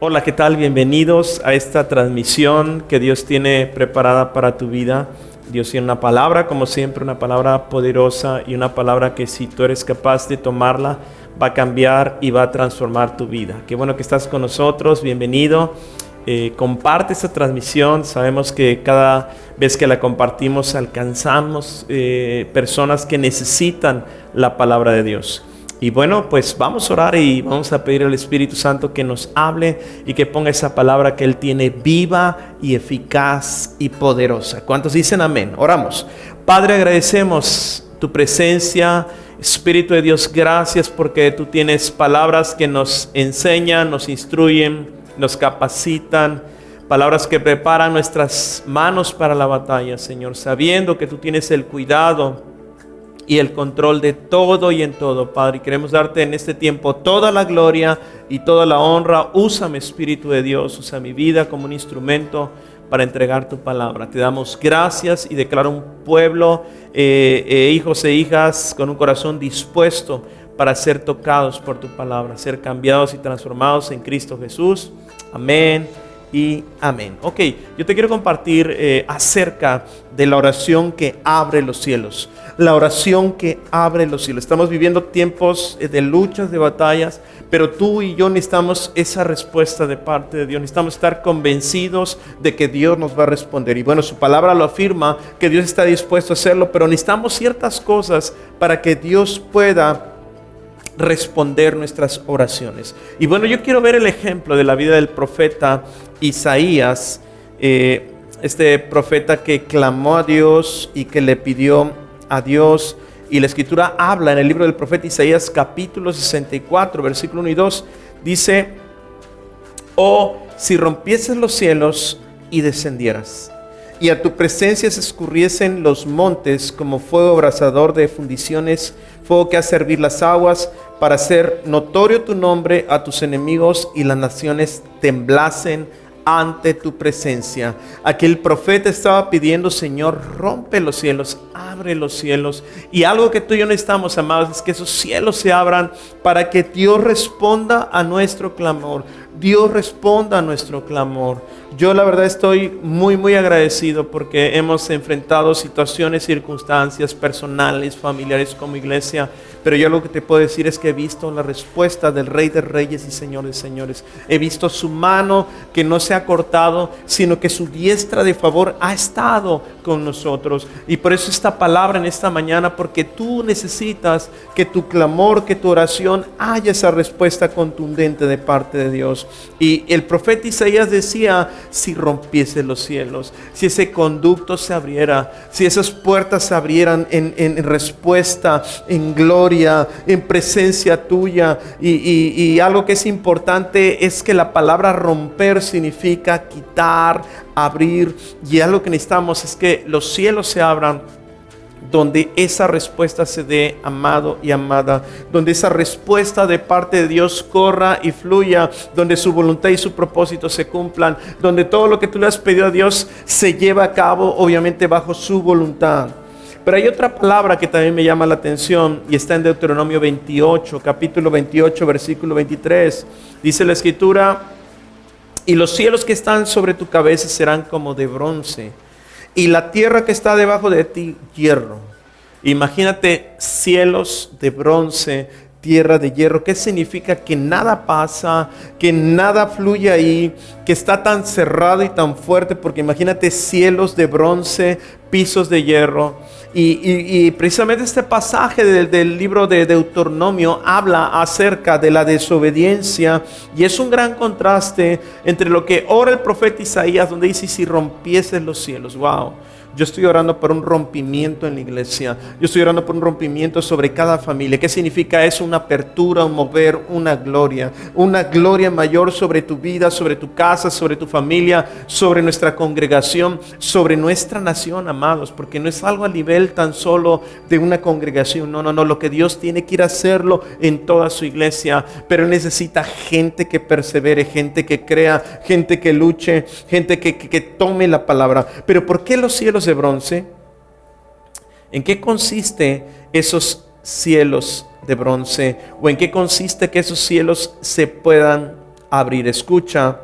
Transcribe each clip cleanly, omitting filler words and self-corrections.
Hola, ¿qué tal? Bienvenidos a esta transmisión que Dios tiene preparada para tu vida. Dios tiene una palabra, como siempre, una palabra poderosa y una palabra que si tú eres capaz de tomarla, va a cambiar y va a transformar tu vida. Qué bueno que estás con nosotros, bienvenido. Comparte esta transmisión. Sabemos que cada vez que la compartimos alcanzamos personas que necesitan la palabra de Dios. Y bueno, pues vamos a orar y vamos a pedir al Espíritu Santo que nos hable y que ponga esa palabra que Él tiene viva y eficaz y poderosa. ¿Cuántos dicen amén? Oramos. Padre, agradecemos tu presencia. Espíritu de Dios, gracias porque tú tienes palabras que nos enseñan, nos instruyen, nos capacitan. Palabras que preparan nuestras manos para la batalla, Señor, sabiendo que tú tienes el cuidado y el control de todo y en todo, Padre. Y queremos darte en este tiempo toda la gloria y toda la honra. Úsame, Espíritu de Dios, usa mi vida como un instrumento para entregar tu palabra. Te damos gracias y declaro un pueblo, hijos e hijas con un corazón dispuesto para ser tocados por tu palabra, ser cambiados y transformados en Cristo Jesús. Amén y amén. Ok, yo te quiero compartir acerca de la oración que abre los cielos. La oración que abre los cielos. Estamos viviendo tiempos de luchas, de batallas, pero tú y yo necesitamos esa respuesta de parte de Dios. Necesitamos estar convencidos de que Dios nos va a responder. Y bueno, su palabra lo afirma, que Dios está dispuesto a hacerlo, pero necesitamos ciertas cosas para que Dios pueda responder nuestras oraciones. Y bueno, yo quiero ver el ejemplo de la vida del profeta Isaías, este profeta que clamó a Dios y que le pidió a Dios. Y la escritura habla en el libro del profeta Isaías capítulo 64 versículo 1 y 2, dice: oh, si rompieses los cielos y descendieras, y a tu presencia se escurriesen los montes como fuego abrasador de fundiciones, fuego que hace hervir las aguas, para hacer notorio tu nombre a tus enemigos, y las naciones temblasen ante tu presencia. Aquel profeta estaba pidiendo: Señor, rompe los cielos, abre los cielos. Y algo que tú y yo necesitamos, amados, es que esos cielos se abran para que Dios responda a nuestro clamor. Dios responda a nuestro clamor. Yo la verdad estoy muy agradecido porque hemos enfrentado situaciones, circunstancias personales, familiares como iglesia, pero yo lo que te puedo decir es que he visto la respuesta del Rey de Reyes y Señor de Señores. He visto su mano que no se ha cortado, sino que su diestra de favor ha estado con nosotros. Y por eso esta palabra en esta mañana, porque tú necesitas que tu clamor, que tu oración haya esa respuesta contundente de parte de Dios. Y el profeta Isaías decía: si rompiese los cielos, si ese conducto se abriera, si esas puertas se abrieran en respuesta, en gloria, en presencia tuya. Y algo que es importante es que la palabra romper significa quitar, abrir. Y algo que necesitamos es que los cielos se abran, donde esa respuesta se dé, amado y amada, donde esa respuesta de parte de Dios corra y fluya, donde su voluntad y su propósito se cumplan, donde todo lo que tú le has pedido a Dios se lleva a cabo, obviamente bajo su voluntad. Pero hay otra palabra que también me llama la atención y está en Deuteronomio 28, capítulo 28, versículo 23. Dice la escritura: y los cielos que están sobre tu cabeza serán como de bronce, y la tierra que está debajo de ti, hierro. Imagínate cielos de bronce, tierra de hierro. ¿Qué significa? Que nada pasa, que nada fluye ahí, que está tan cerrado y tan fuerte, porque imagínate cielos de bronce, pisos de hierro. Y precisamente este pasaje del libro de Deuteronomio habla acerca de la desobediencia, y es un gran contraste entre lo que ora el profeta Isaías, donde dice: si rompieses los cielos. Wow. Yo estoy orando por un rompimiento en la iglesia. Yo estoy orando por un rompimiento sobre cada familia. ¿Qué significa eso? Una apertura, un mover, una gloria mayor sobre tu vida, sobre tu casa, sobre tu familia, sobre nuestra congregación, sobre nuestra nación, amados, porque no es algo a nivel tan solo de una congregación. No, lo que Dios tiene que ir a hacerlo en toda su iglesia, pero Él necesita gente que persevere, gente que crea, gente que luche, gente que tome la palabra. Pero ¿por qué los cielos de bronce? ¿En qué consiste esos cielos de bronce? ¿O en qué consiste que esos cielos se puedan abrir. Escucha,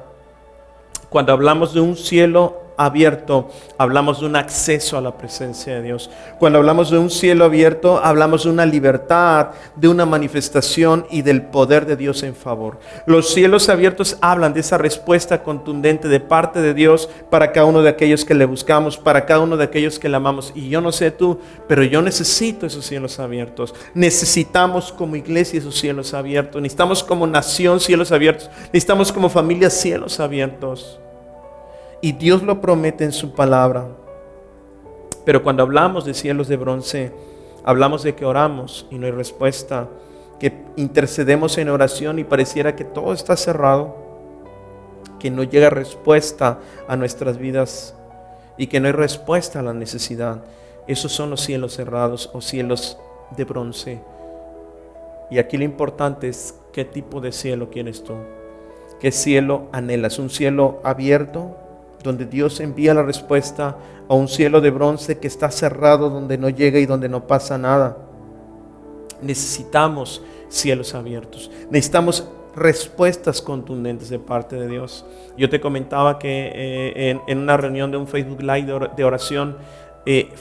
cuando hablamos de un cielo abierto, hablamos de un acceso a la presencia de Dios. Cuando hablamos de un cielo abierto, hablamos de una libertad, de una manifestación y del poder de Dios en favor. Los cielos abiertos hablan de esa respuesta contundente de parte de Dios para cada uno de aquellos que le buscamos, para cada uno de aquellos que le amamos. Y yo no sé tú, pero yo necesito esos cielos abiertos. Necesitamos como iglesia esos cielos abiertos. Necesitamos como nación cielos abiertos. Necesitamos como familia cielos abiertos. Y Dios lo promete en su palabra. Pero cuando hablamos de cielos de bronce, hablamos de que oramos y no hay respuesta, que intercedemos en oración y pareciera que todo está cerrado, que no llega respuesta a nuestras vidas y que no hay respuesta a la necesidad. Esos son los cielos cerrados o cielos de bronce. Y aquí lo importante es qué tipo de cielo quieres tú, qué cielo anhelas. Un cielo abierto donde Dios envía la respuesta, a un cielo de bronce que está cerrado, donde no llega y donde no pasa nada. Necesitamos cielos abiertos, necesitamos respuestas contundentes de parte de Dios. Yo te comentaba que en una reunión de un Facebook Live de oración,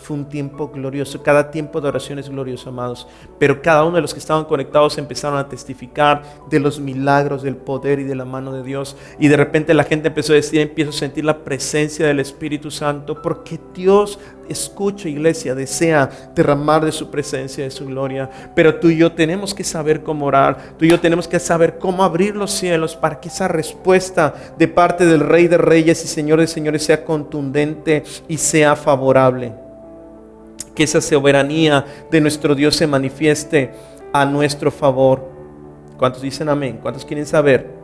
fue un tiempo glorioso. Cada tiempo de oración es glorioso, amados. Pero cada uno de los que estaban conectados empezaron a testificar de los milagros, del poder y de la mano de Dios. Y de repente la gente empezó a decir, empiezo a sentir la presencia del Espíritu Santo, porque Dios escucha, iglesia, desea derramar de su presencia, de su gloria. Pero tú y yo tenemos que saber cómo orar. Tú y yo tenemos que saber cómo abrir los cielos para que esa respuesta de parte del Rey de Reyes y Señor de Señores sea contundente y sea favorable. Que esa soberanía de nuestro Dios se manifieste a nuestro favor. ¿Cuántos dicen amén? ¿Cuántos quieren saber?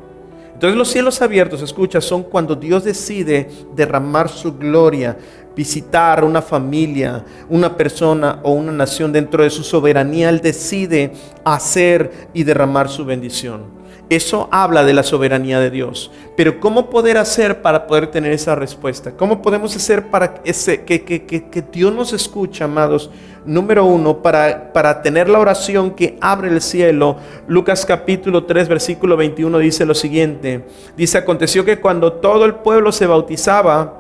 Entonces los cielos abiertos, escucha, son cuando Dios decide derramar su gloria, visitar una familia, una persona o una nación. Dentro de su soberanía Él decide hacer y derramar su bendición. Eso habla de la soberanía de Dios. Pero ¿cómo poder hacer para poder tener esa respuesta? ¿Cómo podemos hacer para que Dios nos escuche, amados? Número uno, para tener la oración que abre el cielo. Lucas capítulo 3 versículo 21 dice lo siguiente. Dice, aconteció que cuando todo el pueblo se bautizaba,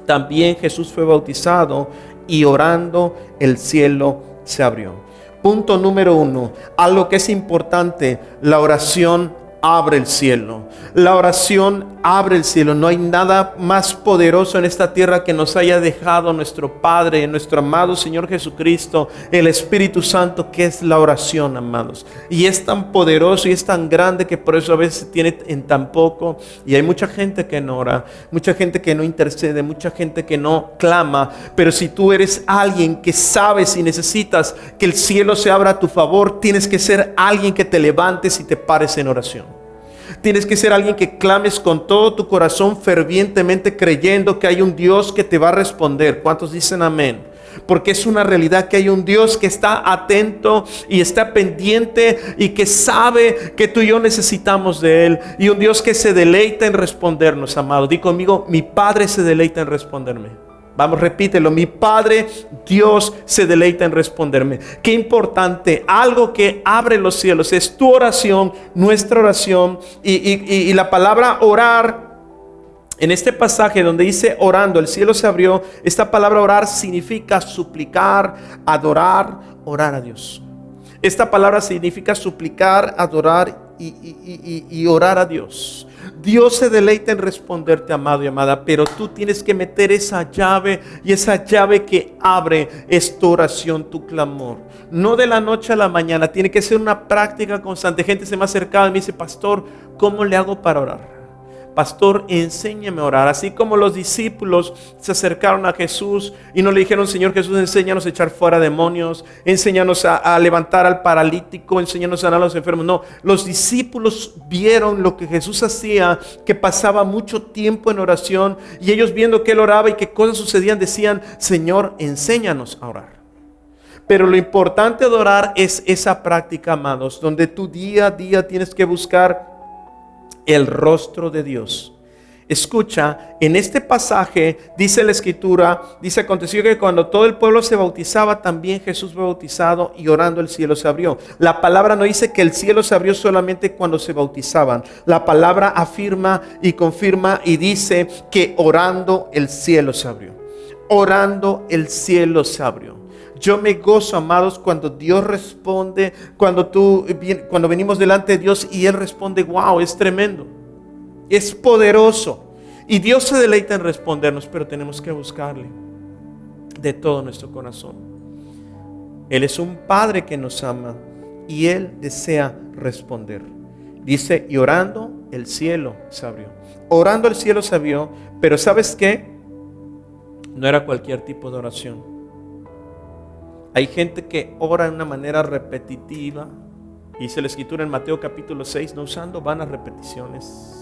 también Jesús fue bautizado, y orando el cielo se abrió. Punto número uno, algo que es importante, la oración abre el cielo. La oración abre el cielo. No hay nada más poderoso en esta tierra que nos haya dejado nuestro Padre, nuestro amado Señor Jesucristo, el Espíritu Santo, que es la oración, amados. Y es tan poderoso y es tan grande que por eso a veces se tiene en tan poco. Y hay mucha gente que no ora, mucha gente que no intercede, mucha gente que no clama. Pero si tú eres alguien que sabes y necesitas que el cielo se abra a tu favor, tienes que ser alguien que te levantes y te pares en oración. Tienes que ser alguien que clames con todo tu corazón fervientemente, creyendo que hay un Dios que te va a responder. ¿Cuántos dicen amén? Porque es una realidad que hay un Dios que está atento y está pendiente y que sabe que tú y yo necesitamos de Él. Y un Dios que se deleita en respondernos, amado. Di conmigo, mi Padre se deleita en responderme. Vamos, repítelo, mi Padre Dios se deleita en responderme. Qué importante, algo que abre los cielos es tu oración, nuestra oración. Y la palabra orar, en este pasaje donde dice orando, el cielo se abrió. Esta palabra orar significa suplicar, adorar, orar a Dios. Esta palabra significa suplicar, adorar y orar a Dios. Dios se deleita en responderte, amado y amada, pero tú tienes que meter esa llave, y esa llave que abre es tu oración, tu clamor. No de la noche a la mañana, tiene que ser una práctica constante. Gente se me ha acercado y me dice, pastor, ¿cómo le hago para orar? Pastor, enséñame a orar. Así como los discípulos se acercaron a Jesús y no le dijeron, Señor Jesús, enséñanos a echar fuera demonios, enséñanos a levantar al paralítico, enséñanos a sanar a los enfermos. No, los discípulos vieron lo que Jesús hacía, que pasaba mucho tiempo en oración, y ellos viendo que Él oraba y que cosas sucedían, decían, Señor, enséñanos a orar. Pero lo importante de orar es esa práctica, amados, donde tú día a día tienes que buscar el rostro de Dios. Escucha, en este pasaje dice la escritura, dice: aconteció que cuando todo el pueblo se bautizaba, también Jesús fue bautizado, y orando el cielo se abrió. La palabra no dice que el cielo se abrió solamente cuando se bautizaban. La palabra afirma y confirma y dice que orando el cielo se abrió. Orando el cielo se abrió. Yo me gozo, amados, cuando Dios responde, cuando venimos delante de Dios y Él responde. Wow, es tremendo. Es poderoso y Dios se deleita en respondernos, pero tenemos que buscarle de todo nuestro corazón. Él es un Padre que nos ama y Él desea responder. Dice: y orando el cielo se abrió. Orando el cielo se abrió, pero ¿sabes qué? No era cualquier tipo de oración. Hay gente que ora de una manera repetitiva. Dice la escritura en Mateo capítulo 6, no usando vanas repeticiones.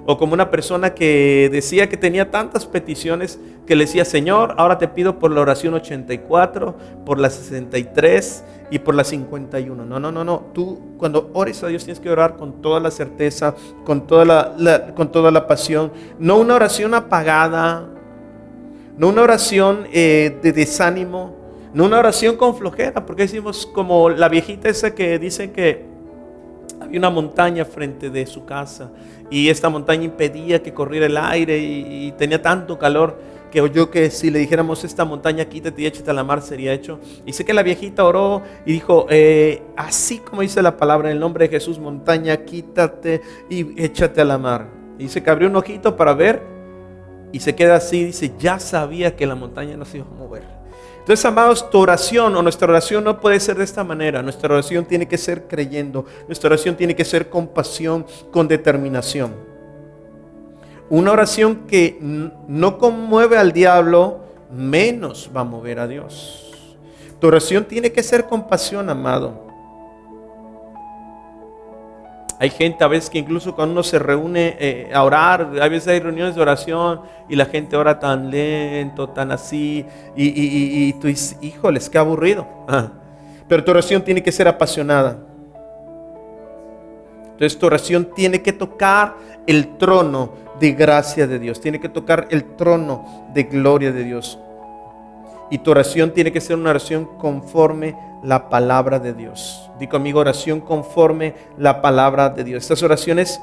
O como una persona que decía que tenía tantas peticiones que le decía: Señor, ahora te pido por la oración 84, por la 63 y por la 51. No. Tú cuando ores a Dios tienes que orar con toda la certeza, con toda la pasión. No una oración apagada, no una oración de desánimo, no una oración con flojera, porque decimos como la viejita esa que dice que había una montaña frente de su casa y esta montaña impedía que corriera el aire y tenía tanto calor que oyó que si le dijéramos: esta montaña quítate y échate a la mar, sería hecho. Y sé que la viejita oró y dijo, así como dice la palabra, en el nombre de Jesús, montaña quítate y échate a la mar. Y dice que abrió un ojito para ver y se queda así, dice: ya sabía que la montaña no se iba a mover. Entonces, amados, tu oración o nuestra oración no puede ser de esta manera. Nuestra oración tiene que ser creyendo. Nuestra oración tiene que ser con pasión, con determinación. Una oración que no conmueve al diablo, menos va a mover a Dios. Tu oración tiene que ser con pasión, amado. Hay gente a veces que incluso cuando uno se reúne a orar, a veces hay reuniones de oración y la gente ora tan lento, tan así, y tú dices: híjoles, qué aburrido. Pero tu oración tiene que ser apasionada. Entonces tu oración tiene que tocar el trono de gracia de Dios, tiene que tocar el trono de gloria de Dios. Y tu oración tiene que ser una oración conforme la palabra de Dios. Di conmigo: oración conforme la palabra de Dios. Estas oraciones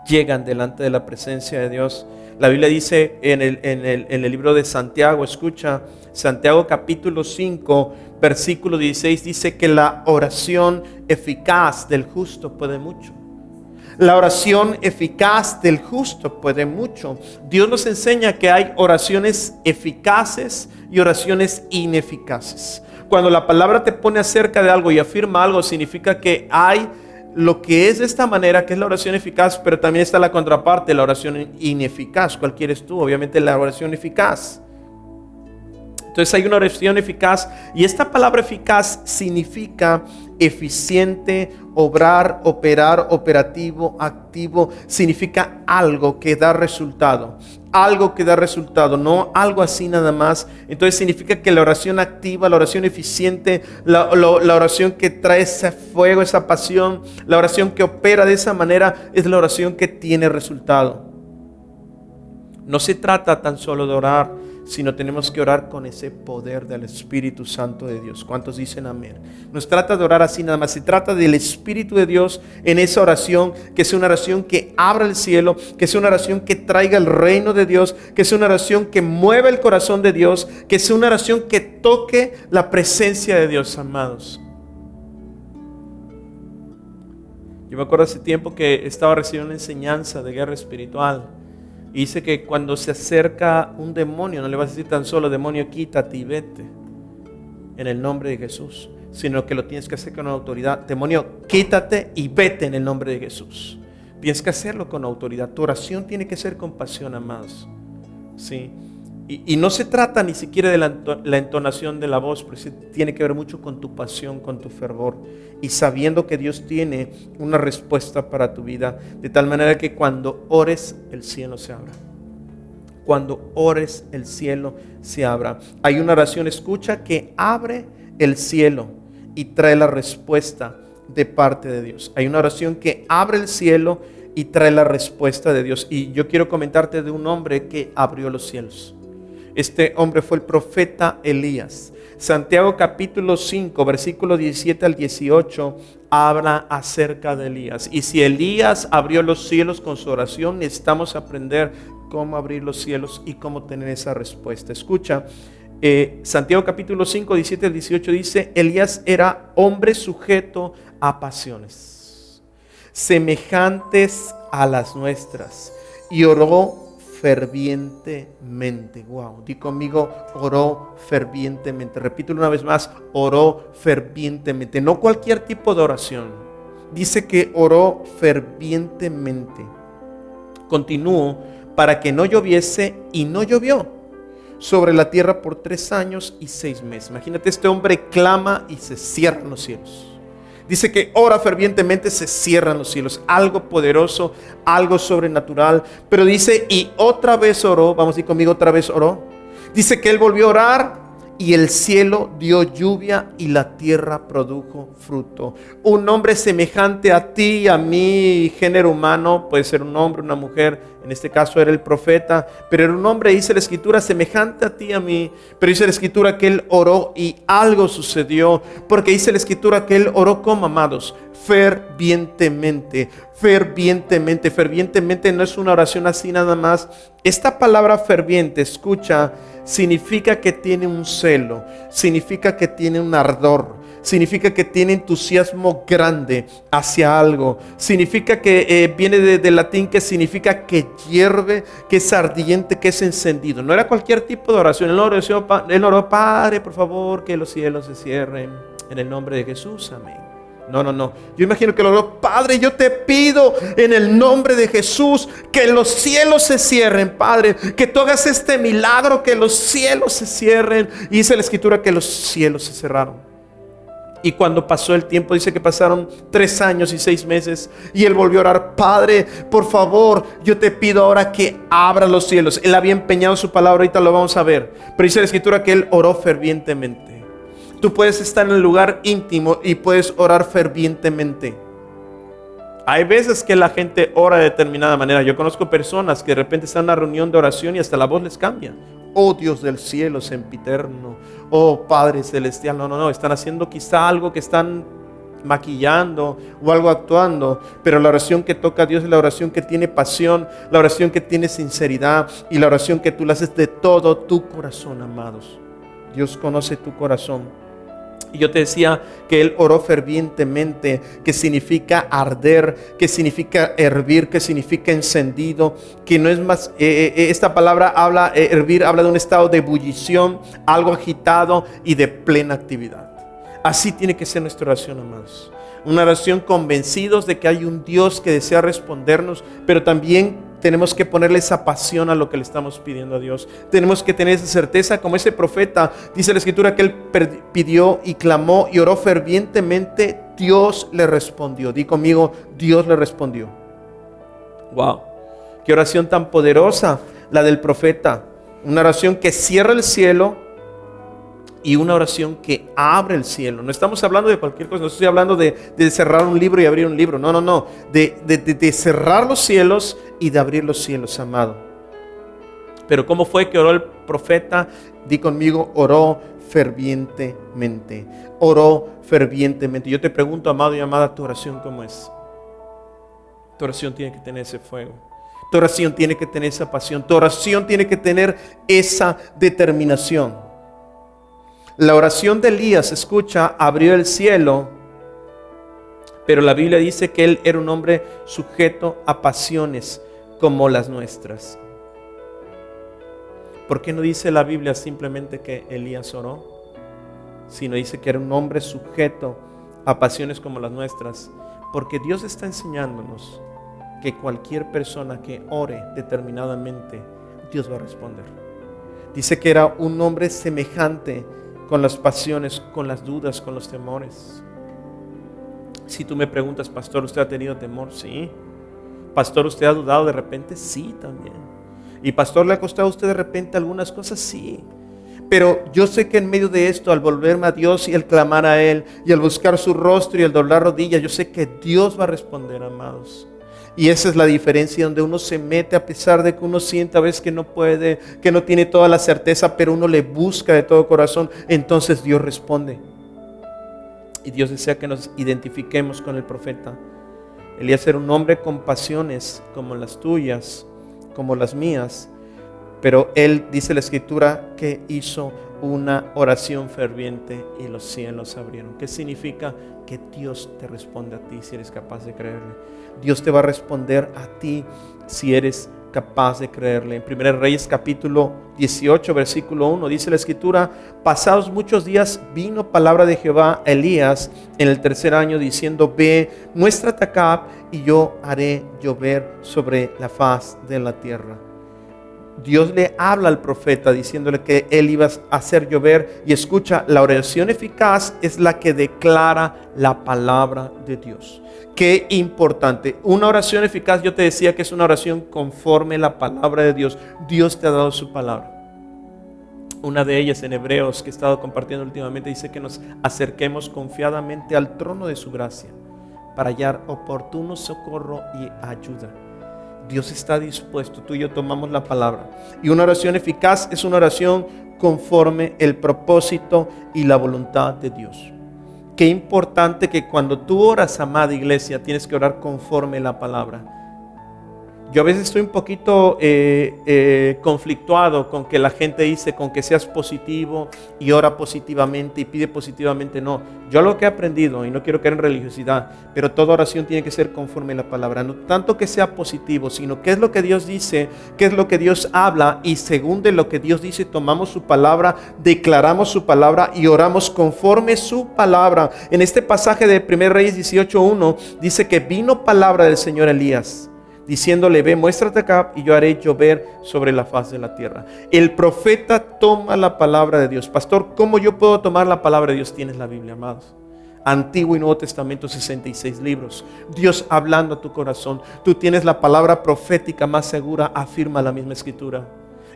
llegan delante de la presencia de Dios. La Biblia dice en el libro de Santiago, escucha, Santiago capítulo 5, versículo 16, dice que la oración eficaz del justo puede mucho. La oración eficaz del justo puede mucho. Dios nos enseña que hay oraciones eficaces y oraciones ineficaces. Cuando la palabra te pone acerca de algo y afirma algo, significa que hay lo que es de esta manera, que es la oración eficaz, pero también está la contraparte, la oración ineficaz. ¿Cuál quieres tú? Obviamente la oración eficaz. Entonces hay una oración eficaz, y esta palabra eficaz significa eficiente, obrar, operar, operativo, activo. Significa algo que da resultado. Algo que da resultado, no algo así nada más. Entonces significa que la oración activa, la oración eficiente, la oración que trae ese fuego, esa pasión, la oración que opera de esa manera, es la oración que tiene resultado. No se trata tan solo de orar, sino tenemos que orar con ese poder del Espíritu Santo de Dios. ¿Cuántos dicen amén? No se trata de orar así nada más, se trata del Espíritu de Dios en esa oración, que sea una oración que abra el cielo, que sea una oración que traiga el reino de Dios, que sea una oración que mueva el corazón de Dios, que sea una oración que toque la presencia de Dios, amados. Yo me acuerdo hace tiempo que estaba recibiendo una enseñanza de guerra espiritual. Y dice que cuando se acerca un demonio, no le vas a decir tan solo: demonio, quítate y vete, en el nombre de Jesús, sino que lo tienes que hacer con autoridad. Demonio, quítate y vete en el nombre de Jesús. Tienes que hacerlo con autoridad. Tu oración tiene que ser con pasión, amados. ¿Sí? Y no se trata ni siquiera de la entonación de la voz, pero sí tiene que ver mucho con tu pasión, con tu fervor, y sabiendo que Dios tiene una respuesta para tu vida, de tal manera que cuando ores, el cielo se abra. Cuando ores, el cielo se abra. Hay una oración, escucha, que abre el cielo y trae la respuesta de parte de Dios. Hay una oración que abre el cielo y trae la respuesta de Dios. Y yo quiero comentarte de un hombre que abrió los cielos. Este hombre fue el profeta Elías. Santiago capítulo 5, versículo 17 al 18, habla acerca de Elías. Y si Elías abrió los cielos con su oración, necesitamos aprender cómo abrir los cielos y cómo tener esa respuesta. Escucha, Santiago capítulo 5, 17 al 18 dice: Elías era hombre sujeto a pasiones semejantes a las nuestras, y oró fervientemente. Wow, di conmigo, oró fervientemente. Repítelo una vez más, oró fervientemente. No cualquier tipo de oración. Dice que oró fervientemente. Continúo, para que no lloviese, y no llovió sobre la tierra por 3 años y 6 meses. Imagínate, este hombre clama y se cierran los cielos. Dice que ora fervientemente, se cierran los cielos. Algo poderoso, algo sobrenatural. Pero dice, y otra vez oró. Vamos a ir conmigo, otra vez oró. Dice que él volvió a orar y el cielo dio lluvia y la tierra produjo fruto. Un hombre semejante a ti y a mí, género humano, puede ser un hombre, una mujer. En este caso era el profeta, pero era un hombre, dice la escritura, semejante a ti y a mí. Pero dice la escritura que él oró y algo sucedió, porque dice la escritura que él oró como, amados, fervientemente. Fervientemente, fervientemente no es una oración así nada más. Esta palabra ferviente, escucha, significa que tiene un celo, significa que tiene un ardor, significa que tiene entusiasmo grande hacia algo, significa que viene del latín, que significa que hierve, que es ardiente, que es encendido. No era cualquier tipo de oración. Él oró, Padre, por favor, que los cielos se cierren en el nombre de Jesús, amén. No. Yo imagino que lo oró: Padre, yo te pido en el nombre de Jesús que los cielos se cierren, Padre, que tú hagas este milagro, que los cielos se cierren. Y dice la escritura que los cielos se cerraron. Y cuando pasó el tiempo, dice que pasaron 3 años y 6 meses, y él volvió a orar: Padre, por favor, yo te pido ahora que abra los cielos. Él había empeñado su palabra, ahorita lo vamos a ver. Pero dice la escritura que él oró fervientemente. Tú puedes estar en el lugar íntimo y puedes orar fervientemente. Hay veces que la gente ora de determinada manera. Yo conozco personas que de repente están en una reunión de oración y hasta la voz les cambia. Oh Dios del cielo sempiterno, oh Padre celestial. No, están haciendo quizá algo, que están maquillando o algo actuando, pero la oración que toca a Dios es la oración que tiene pasión, la oración que tiene sinceridad y la oración que tú la haces de todo tu corazón, amados. Dios conoce tu corazón. Y yo te decía que él oró fervientemente, que significa arder, que significa hervir, que significa encendido, que no es más, esta palabra hervir habla de un estado de ebullición, algo agitado y de plena actividad. Así tiene que ser nuestra oración, amados. Una oración convencidos de que hay un Dios que desea respondernos, pero también tenemos que ponerle esa pasión a lo que le estamos pidiendo a Dios. Tenemos que tener esa certeza, como ese profeta. Dice la escritura que él pidió y clamó y oró fervientemente. Dios le respondió. Di conmigo, Dios le respondió. Wow, qué oración tan poderosa la del profeta. Una oración que cierra el cielo y una oración que abre el cielo. No estamos hablando de cualquier cosa. No estoy hablando de cerrar un libro y abrir un libro. No. De cerrar los cielos y de abrir los cielos, amado. Pero ¿cómo fue que oró el profeta? Di conmigo, oró fervientemente. Oró fervientemente. Yo te pregunto, amado y amada, tu oración, ¿cómo es? Tu oración tiene que tener ese fuego. Tu oración tiene que tener esa pasión. Tu oración tiene que tener esa determinación. La oración de Elías, escucha, abrió el cielo, pero la Biblia dice que él era un hombre sujeto a pasiones como las nuestras. ¿Por qué no dice la Biblia simplemente que Elías oró? Sino dice que era un hombre sujeto a pasiones como las nuestras. Porque Dios está enseñándonos que cualquier persona que ore determinadamente, Dios va a responder. Dice que era un hombre semejante con las pasiones, con las dudas, con los temores. Si tú me preguntas, pastor, ¿usted ha tenido temor? Sí. Pastor, ¿usted ha dudado de repente? Sí, también. Y pastor, ¿le ha costado a usted de repente algunas cosas? Sí. Pero yo sé que en medio de esto, al volverme a Dios y al clamar a Él y al buscar su rostro y al doblar rodillas, yo sé que Dios va a responder, amados. Y esa es la diferencia, donde uno se mete a pesar de que uno siente a veces que no puede, que no tiene toda la certeza, pero uno le busca de todo corazón, entonces Dios responde. Y Dios desea que nos identifiquemos con el profeta. Elías era un hombre con pasiones como las tuyas, como las mías, pero él, dice la Escritura, que hizo una oración ferviente y los cielos se abrieron. ¿Qué significa? Que Dios te responde a ti si eres capaz de creerle. Dios te va a responder a ti si eres capaz de creerle. En 1 Reyes capítulo 18 versículo 1 dice la Escritura: pasados muchos días vino palabra de Jehová a Elías en el tercer año diciendo: ve, muéstrate a Acab y yo haré llover sobre la faz de la tierra. Dios le habla al profeta diciéndole que él iba a hacer llover. Y escucha, la oración eficaz es la que declara la palabra de Dios. Qué importante. Una oración eficaz, yo te decía que es una oración conforme a la palabra de Dios. Dios te ha dado su palabra. Una de ellas en Hebreos que he estado compartiendo últimamente dice que nos acerquemos confiadamente al trono de su gracia para hallar oportuno socorro y ayuda. Dios está dispuesto, tú y yo tomamos la palabra. Y una oración eficaz es una oración conforme el propósito y la voluntad de Dios. Qué importante que cuando tú oras, amada iglesia, tienes que orar conforme la palabra. Yo a veces estoy un poquito conflictuado con que la gente dice con que seas positivo y ora positivamente y pide positivamente. No, yo lo que he aprendido, y no quiero caer en religiosidad, pero toda oración tiene que ser conforme a la palabra. No tanto que sea positivo, sino qué es lo que Dios dice, qué es lo que Dios habla, y según de lo que Dios dice tomamos su palabra, declaramos su palabra y oramos conforme su palabra. En este pasaje de 1 Reyes 18:1 dice que vino palabra del Señor a Elías diciéndole: ve, muéstrate acá y yo haré llover sobre la faz de la tierra. El profeta toma la palabra de Dios. Pastor, ¿cómo yo puedo tomar la palabra de Dios? Tienes la Biblia, amados. Antiguo y Nuevo Testamento, 66 libros. Dios hablando a tu corazón. Tú tienes la palabra profética más segura, afirma la misma Escritura.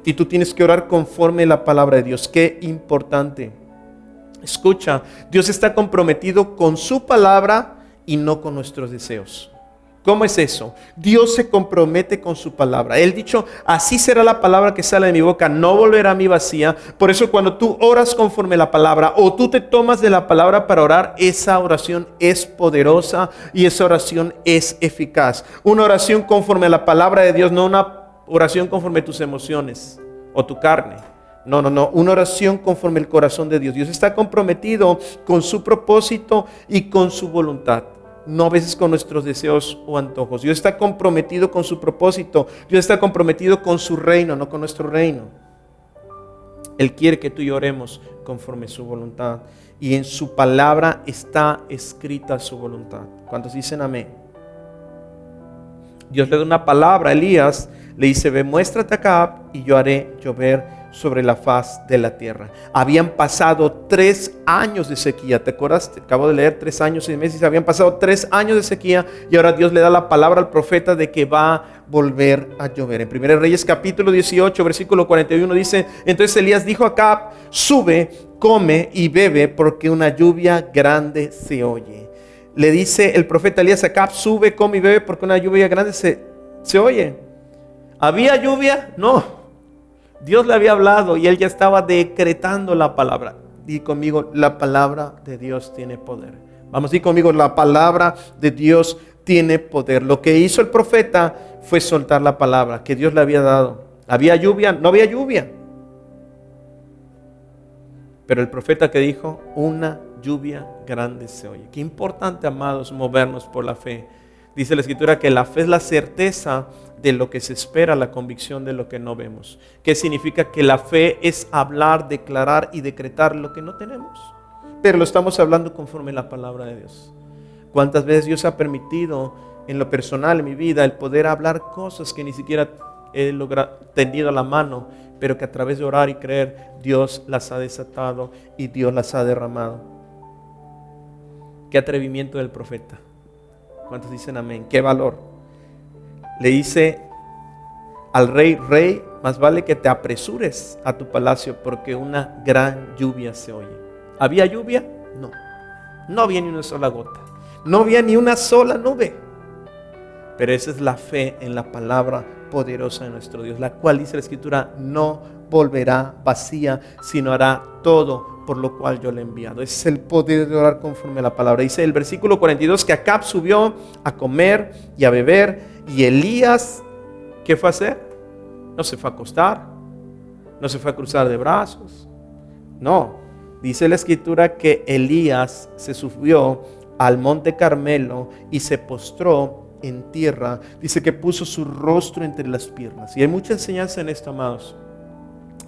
Y tú tienes que orar conforme la palabra de Dios. Qué importante. Escucha, Dios está comprometido con su palabra y no con nuestros deseos. ¿Cómo es eso? Dios se compromete con su palabra. Él dicho: así será la palabra que sale de mi boca, no volverá a mí vacía. Por eso cuando tú oras conforme la palabra, o tú te tomas de la palabra para orar, esa oración es poderosa y esa oración es eficaz. Una oración conforme a la palabra de Dios, no una oración conforme a tus emociones o tu carne. No, una oración conforme al corazón de Dios. Dios está comprometido con su propósito y con su voluntad. No a veces con nuestros deseos o antojos. Dios está comprometido con su propósito. Dios está comprometido con su reino, no con nuestro reino. Él quiere que tú y yo oremos conforme a su voluntad. Y en su palabra está escrita su voluntad. ¿Cuántos dicen amén? Dios le da una palabra a Elías. Le dice: ve, muéstrate acá y yo haré llover sobre la faz de la tierra. Habían pasado 3 años de sequía. ¿Te acuerdas? Te acabo de leer 3 años y 6 meses. Habían pasado 3 años de sequía y ahora Dios le da la palabra al profeta de que va a volver a llover. En 1 Reyes capítulo 18 versículo 41 dice: entonces Elías dijo a Acab: sube, come y bebe, porque una lluvia grande se oye. Le dice el profeta Elías a Acab: sube, come y bebe, porque una lluvia grande se oye. ¿Había lluvia? No. Dios le había hablado y él ya estaba decretando la palabra. Di conmigo: la palabra de Dios tiene poder. Vamos a decir conmigo: la palabra de Dios tiene poder. Lo que hizo el profeta fue soltar la palabra que Dios le había dado. ¿Había lluvia? No había lluvia. Pero el profeta que dijo: una lluvia grande se oye. Qué importante, amados, movernos por la fe. Dice la Escritura que la fe es la certeza de lo que se espera, la convicción de lo que no vemos. ¿Qué significa? Que la fe es hablar, declarar y decretar lo que no tenemos, pero lo estamos hablando conforme a la palabra de Dios. ¿Cuántas veces Dios ha permitido en lo personal, en mi vida, el poder hablar cosas que ni siquiera he tendido la mano, pero que a través de orar y creer, Dios las ha desatado y Dios las ha derramado? Qué atrevimiento del profeta. ¿Cuántos dicen amén? Qué valor. Le dice al rey: rey, más vale que te apresures a tu palacio, porque una gran lluvia se oye. ¿Había lluvia? No. No había ni una sola gota. No había ni una sola nube. Pero esa es la fe en la palabra poderosa de nuestro Dios, la cual dice la Escritura, no volverá vacía, sino hará todo por lo cual yo le he enviado. Ese es el poder de orar conforme a la palabra. Dice el versículo 42 que Acab subió a comer y a beber, y Elías, ¿qué fue a hacer? No se fue a acostar, no se fue a cruzar de brazos. No, dice la Escritura que Elías se subió al monte Carmelo y se postró en tierra. Dice que puso su rostro entre las piernas. Y hay mucha enseñanza en esto, amados.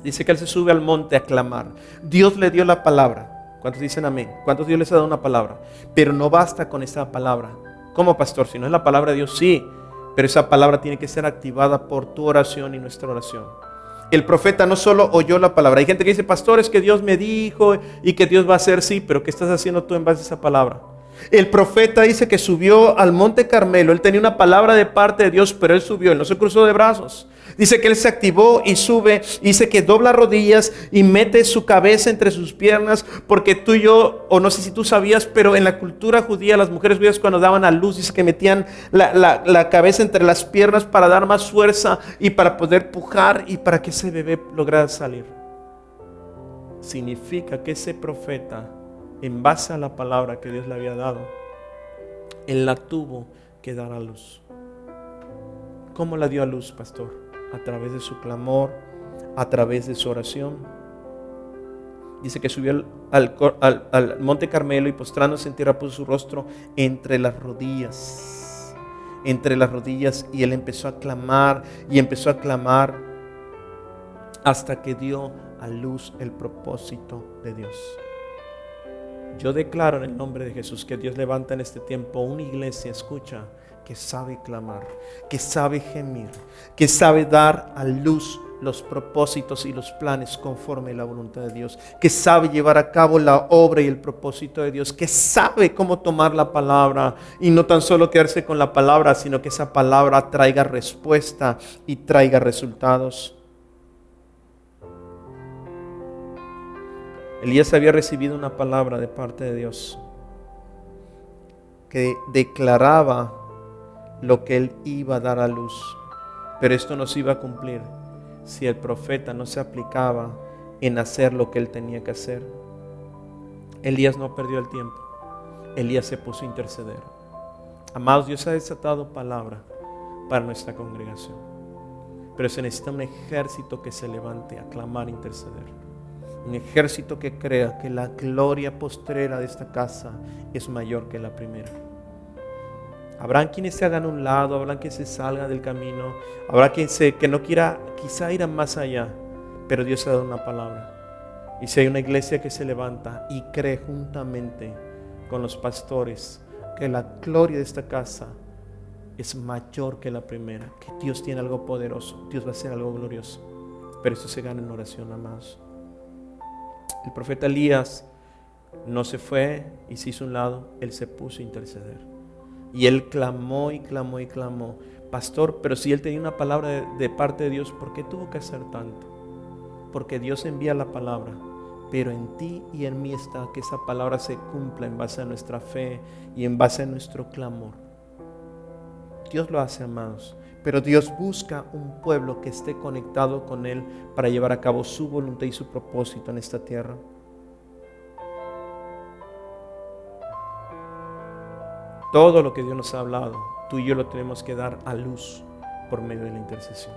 Dice que él se sube al monte a clamar. Dios le dio la palabra. ¿Cuántos dicen amén? ¿Cuántos Dios les ha dado una palabra? Pero no basta con esa palabra. ¿Cómo, pastor? Si no es la palabra de Dios, sí. Pero esa palabra tiene que ser activada por tu oración y nuestra oración. El profeta no solo oyó la palabra. Hay gente que dice, pastor, es que Dios me dijo y que Dios va a hacer, sí. Pero ¿qué estás haciendo tú en base a esa palabra? El profeta dice que subió al monte Carmelo. Él tenía una palabra de parte de Dios, pero él subió, él no se cruzó de brazos. Dice que él se activó y sube. Dice que dobla rodillas y mete su cabeza entre sus piernas. Porque tú y yo, o no sé si tú sabías, pero en la cultura judía, las mujeres judías cuando daban a luz, dice que metían la cabeza entre las piernas para dar más fuerza y para poder pujar y para que ese bebé lograra salir. Significa que ese profeta, en base a la palabra que Dios le había dado, él la tuvo que dar a luz. ¿Cómo la dio a luz, pastor? A través de su clamor, a través de su oración. Dice que subió al monte Carmelo y postrándose en tierra puso su rostro entre las rodillas. Entre las rodillas, y él empezó a clamar y empezó a clamar hasta que dio a luz el propósito de Dios. Yo declaro en el nombre de Jesús que Dios levanta en este tiempo una iglesia, escucha, que sabe clamar, que sabe gemir, que sabe dar a luz los propósitos y los planes conforme a la voluntad de Dios, que sabe llevar a cabo la obra y el propósito de Dios, que sabe cómo tomar la palabra y no tan solo quedarse con la palabra, sino que esa palabra traiga respuesta y traiga resultados. Elías había recibido una palabra de parte de Dios que declaraba lo que él iba a dar a luz, pero esto no se iba a cumplir si el profeta no se aplicaba en hacer lo que él tenía que hacer. Elías no perdió el tiempo. Elías se puso a interceder. Amados, Dios ha desatado palabra para nuestra congregación, pero se necesita un ejército que se levante a clamar e interceder. Un ejército que crea que la gloria postrera de esta casa es mayor que la primera. Habrán quienes se hagan a un lado, habrán quienes se salgan del camino, habrá quien que no quiera quizá ir a más allá, pero Dios ha dado una palabra. Y si hay una iglesia que se levanta y cree juntamente con los pastores que la gloria de esta casa es mayor que la primera, que Dios tiene algo poderoso, Dios va a hacer algo glorioso, pero eso se gana en oración, amados. El profeta Elías no se fue y se hizo a un lado, él se puso a interceder. Y él clamó y clamó y clamó. Pastor, pero si él tenía una palabra de parte de Dios, ¿por qué tuvo que hacer tanto? Porque Dios envía la palabra, pero en ti y en mí está que esa palabra se cumpla en base a nuestra fe y en base a nuestro clamor. Dios lo hace, amados, pero Dios busca un pueblo que esté conectado con Él para llevar a cabo su voluntad y su propósito en esta tierra. Todo lo que Dios nos ha hablado, tú y yo lo tenemos que dar a luz por medio de la intercesión.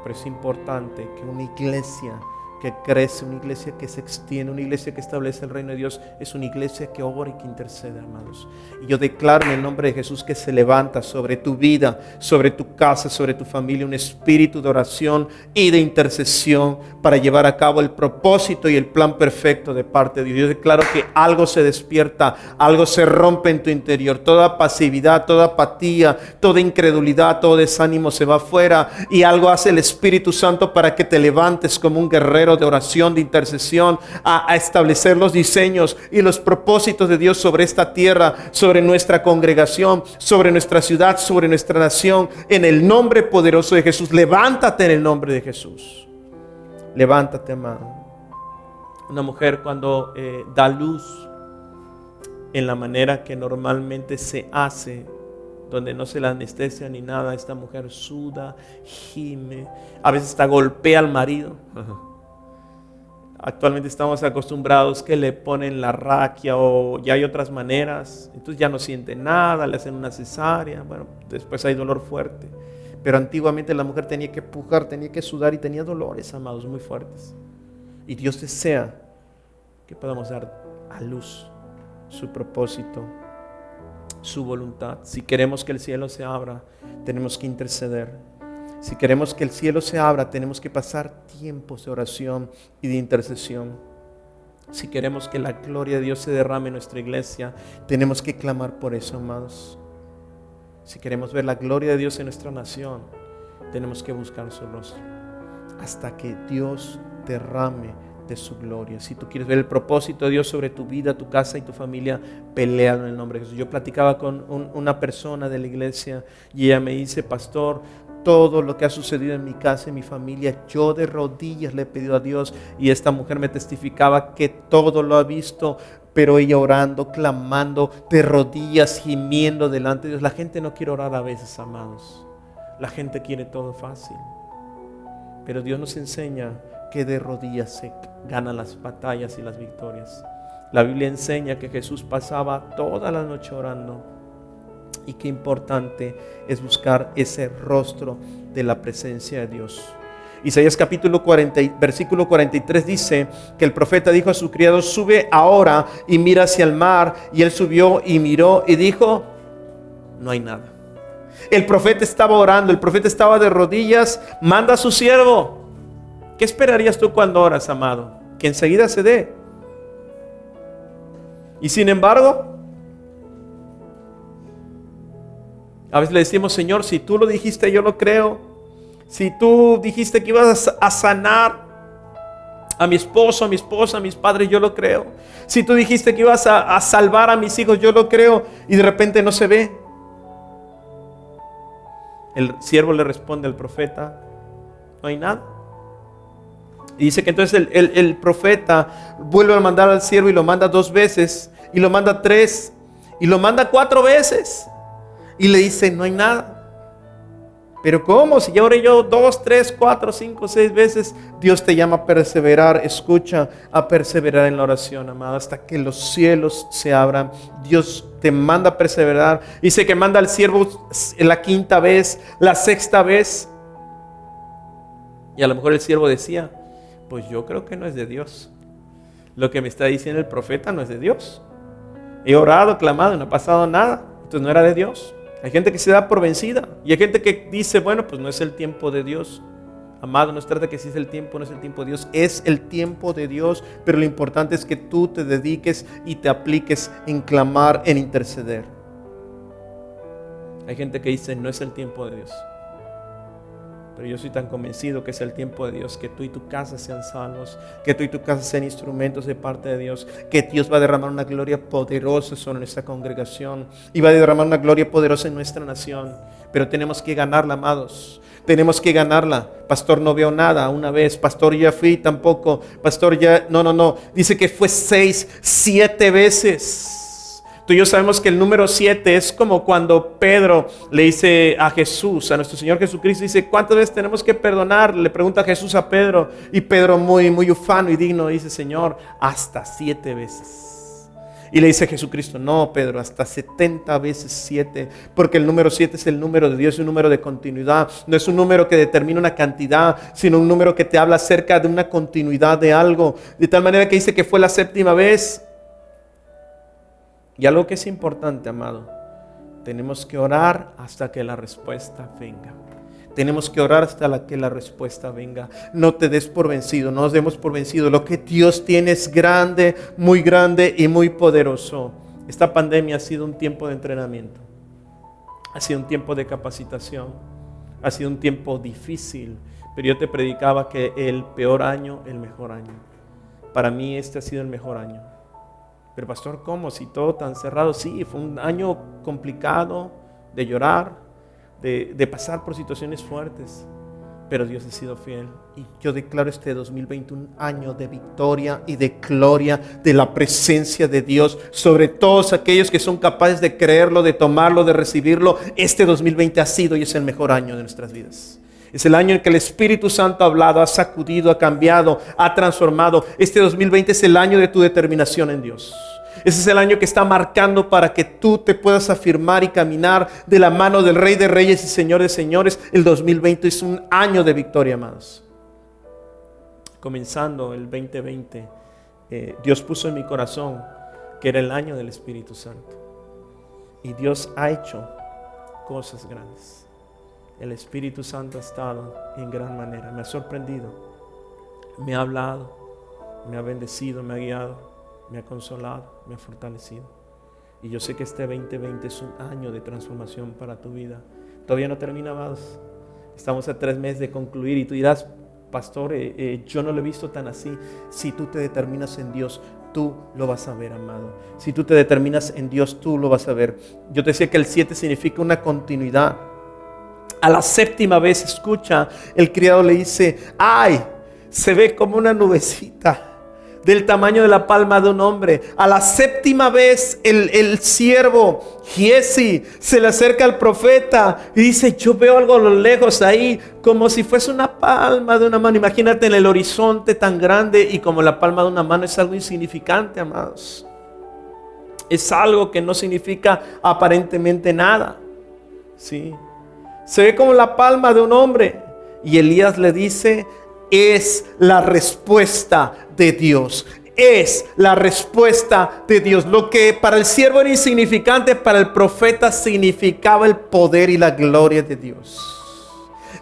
Pero es importante que una iglesia que crece, una iglesia que se extiende, una iglesia que establece el reino de Dios, es una iglesia que ora y que intercede, hermanos. Y yo declaro en el nombre de Jesús que se levanta sobre tu vida, sobre tu casa, sobre tu familia, un espíritu de oración y de intercesión para llevar a cabo el propósito y el plan perfecto de parte de Dios. Yo declaro que algo se despierta, algo se rompe en tu interior, toda pasividad, toda apatía, toda incredulidad, todo desánimo se va afuera y algo hace el Espíritu Santo para que te levantes como un guerrero de oración, de intercesión, a establecer los diseños y los propósitos de Dios sobre esta tierra, sobre nuestra congregación, sobre nuestra ciudad, sobre nuestra nación, en el nombre poderoso de Jesús. Levántate en el nombre de Jesús. Levántate, amado. Una mujer cuando da luz en la manera que normalmente se hace, donde no se la anestesia ni nada. Esta mujer suda, gime, a veces hasta golpea al marido. Actualmente estamos acostumbrados que le ponen la raquia o ya hay otras maneras. Entonces ya no siente nada, le hacen una cesárea. Bueno, después hay dolor fuerte. Pero antiguamente la mujer tenía que pujar, tenía que sudar y tenía dolores, amados, muy fuertes. Y Dios desea que podamos dar a luz su propósito, su voluntad. Si queremos que el cielo se abra, tenemos que interceder. Si queremos que el cielo se abra, tenemos que pasar tiempos de oración y de intercesión. Si queremos que la gloria de Dios se derrame en nuestra iglesia, tenemos que clamar por eso, amados. Si queremos ver la gloria de Dios en nuestra nación, tenemos que buscar su rostro hasta que Dios derrame de su gloria. Si tú quieres ver el propósito de Dios sobre tu vida, tu casa y tu familia, peléalo en el nombre de Jesús. Yo platicaba con una persona de la iglesia y ella me dice: pastor, todo lo que ha sucedido en mi casa y mi familia, yo de rodillas le he pedido a Dios. Y esta mujer me testificaba que todo lo ha visto, pero ella orando, clamando, de rodillas, gimiendo delante de Dios. La gente no quiere orar a veces, amados. La gente quiere todo fácil. Pero Dios nos enseña que de rodillas se ganan las batallas y las victorias. La Biblia enseña que Jesús pasaba toda la noche orando. Y qué importante es buscar ese rostro de la presencia de Dios. Isaías capítulo 40, versículo 43 dice que el profeta dijo a su criado: sube ahora y mira hacia el mar. Y él subió y miró y dijo: no hay nada. El profeta estaba orando, el profeta estaba de rodillas, manda a su siervo. ¿Qué esperarías tú cuando oras, amado? Que enseguida se dé. Y sin embargo, a veces le decimos: Señor, si tú lo dijiste, yo lo creo. Si tú dijiste que ibas a sanar a mi esposo, a mi esposa, a mis padres, yo lo creo. Si tú dijiste que ibas a salvar a mis hijos, yo lo creo. Y de repente no se ve. El siervo le responde al profeta: no hay nada. Y dice que entonces el profeta vuelve a mandar al siervo y lo manda 2 veces. Y lo manda 3. Y lo manda 4 veces. Y le dice: no hay nada. Pero ¿cómo? Si ya oré yo 2, 3, 4, 5, 6 veces. Dios te llama a perseverar. Escucha, a perseverar en la oración, amado, hasta que los cielos se abran. Dios te manda a perseverar. Dice que manda al siervo la 5ª vez, la 6ª vez. Y a lo mejor el siervo decía: pues yo creo que no es de Dios. Lo que me está diciendo el profeta no es de Dios. He orado, clamado y no ha pasado nada. Entonces no era de Dios. Hay gente que se da por vencida. Y hay gente que dice: bueno, pues no es el tiempo de Dios. Amado, no se trata que si es el tiempo, no es el tiempo de Dios. Es el tiempo de Dios. Pero lo importante es que tú te dediques y te apliques en clamar, en interceder. Hay gente que dice: no es el tiempo de Dios. Pero yo soy tan convencido que es el tiempo de Dios, que tú y tu casa sean salvos, que tú y tu casa sean instrumentos de parte de Dios, que Dios va a derramar una gloria poderosa sobre nuestra congregación y va a derramar una gloria poderosa en nuestra nación. Pero tenemos que ganarla, amados. Tenemos que ganarla. Pastor, no veo nada una vez. Pastor, ya fui, tampoco. Pastor, ya, no. Dice que fue 6, 7 veces. Tú y yo sabemos que el número 7 es como cuando Pedro le dice a Jesús, a nuestro Señor Jesucristo, dice: ¿cuántas veces tenemos que perdonar? Le pregunta Jesús a Pedro, y Pedro muy ufano y digno dice: Señor, hasta 7 veces. Y le dice Jesucristo: no, Pedro, hasta 70 veces 7, porque el número 7 es el número de Dios, es un número de continuidad. No es un número que determina una cantidad, sino un número que te habla acerca de una continuidad de algo. De tal manera que dice que fue la 7ª vez. Y algo que es importante, amado, tenemos que orar hasta que la respuesta venga. Tenemos que orar hasta que la respuesta venga. No te des por vencido, no nos demos por vencido. Lo que Dios tiene es grande y muy poderoso. Esta pandemia ha sido un tiempo de entrenamiento. Ha sido un tiempo de capacitación. Ha sido un tiempo difícil. Pero yo te predicaba que el peor año, el mejor año. Para mí este ha sido el mejor año. Pero pastor, ¿cómo? Si todo tan cerrado. Sí, fue un año complicado de llorar, de pasar por situaciones fuertes. pero Dios ha sido fiel. Y yo declaro este 2020 un año de victoria y de gloria, de la presencia de Dios sobre todos aquellos que son capaces de creerlo, de tomarlo, de recibirlo. Este 2020 ha sido y es el mejor año de nuestras vidas. Es el año en que el Espíritu Santo ha hablado, ha sacudido, ha cambiado, ha transformado. Este 2020 es el año de tu determinación en Dios. Ese es el año que está marcando para que tú te puedas afirmar y caminar de la mano del Rey de Reyes y Señor de Señores. El 2020 es un año de victoria, amados. Comenzando el 2020, Dios puso en mi corazón que era el año del Espíritu Santo. Y Dios ha hecho cosas grandes. El Espíritu Santo ha estado en gran manera. Me ha sorprendido, me ha hablado, me ha bendecido, me ha guiado, me ha consolado, me ha fortalecido. Y yo sé que este 2020 es un año de transformación para tu vida. Todavía no termina, amados. Estamos a 3 meses de concluir y tú dirás, pastor, yo no lo he visto tan así. Si tú te determinas en Dios, tú lo vas a ver, amado. Si tú te determinas en Dios, tú lo vas a ver. Yo te decía que el 7 significa una continuidad. A la 7ª vez, escucha, el criado le dice, ¡ay! Se ve como una nubecita del tamaño de la palma de un hombre. A la 7ª vez, el siervo Giesi se le acerca al profeta y dice, yo veo algo a lo lejos ahí, como si fuese una palma de una mano. Imagínate en el horizonte tan grande y como la palma de una mano es algo insignificante, amados. Es algo que no significa aparentemente nada. Sí. Se ve como la palma de un hombre. Y Elías le dice, es la respuesta de Dios. Es la respuesta de Dios. Lo que para el siervo era insignificante, para el profeta significaba el poder y la gloria de Dios.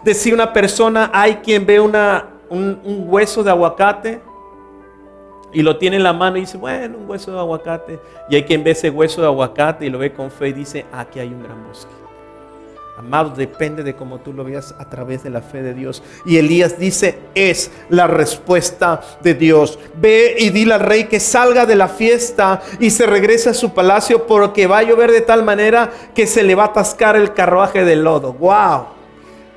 Decía una persona, hay quien ve un hueso de aguacate y lo tiene en la mano y dice, bueno, un hueso de aguacate. Y hay quien ve ese hueso de aguacate y lo ve con fe y dice, aquí hay un gran bosque. Amado, depende de cómo tú lo veas a través de la fe de Dios. Y Elías dice, es la respuesta de Dios. Ve y dile al rey que salga de la fiesta y se regrese a su palacio, porque va a llover de tal manera que se le va a atascar el carruaje de lodo. ¡Wow!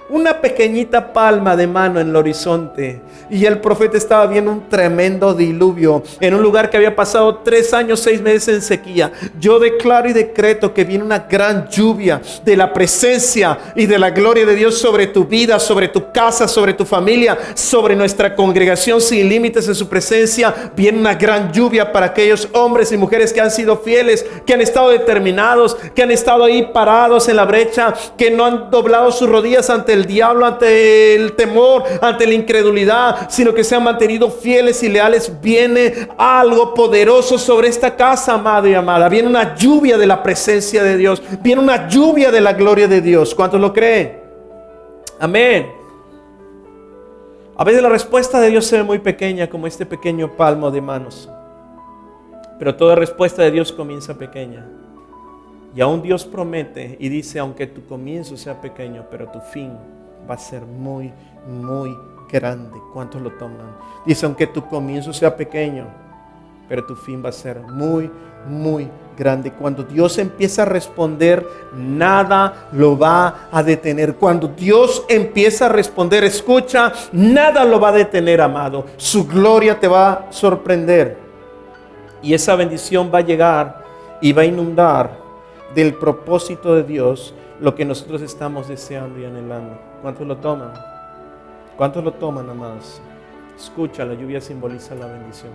Una pequeñita palma de mano en el horizonte. Y el profeta estaba viendo un tremendo diluvio en un lugar que había pasado 3 años, 6 meses en sequía. Yo declaro y decreto que viene una gran lluvia de la presencia y de la gloria de Dios sobre tu vida, sobre tu casa, sobre tu familia, sobre nuestra congregación sin límites en su presencia. Viene una gran lluvia para aquellos hombres y mujeres que han sido fieles, que han estado determinados, que han estado ahí parados en la brecha, que no han doblado sus rodillas ante el diablo, ante el temor, ante la incredulidad, sino que se han mantenido fieles y leales. Viene algo poderoso sobre esta casa, amado y amada. Viene una lluvia de la presencia de Dios. Viene una lluvia de la gloria de Dios. ¿Cuántos lo creen? Amén. A veces la respuesta de Dios se ve muy pequeña, como este pequeño palmo de manos. Pero toda respuesta de Dios comienza pequeña. Y aún Dios promete y dice, aunque tu comienzo sea pequeño, pero tu fin va a ser muy, muy grande. ¿Cuántos lo toman? Dice, aunque tu comienzo sea pequeño, pero tu fin va a ser muy, muy grande. Cuando Dios empieza a responder, nada lo va a detener. Cuando Dios empieza a responder, escucha, nada lo va a detener, amado. Su gloria te va a sorprender. Y esa bendición va a llegar y va a inundar del propósito de Dios lo que nosotros estamos deseando y anhelando. ¿Cuántos lo toman? ¿Cuántos lo toman, amados? Escucha, la lluvia simboliza la bendición.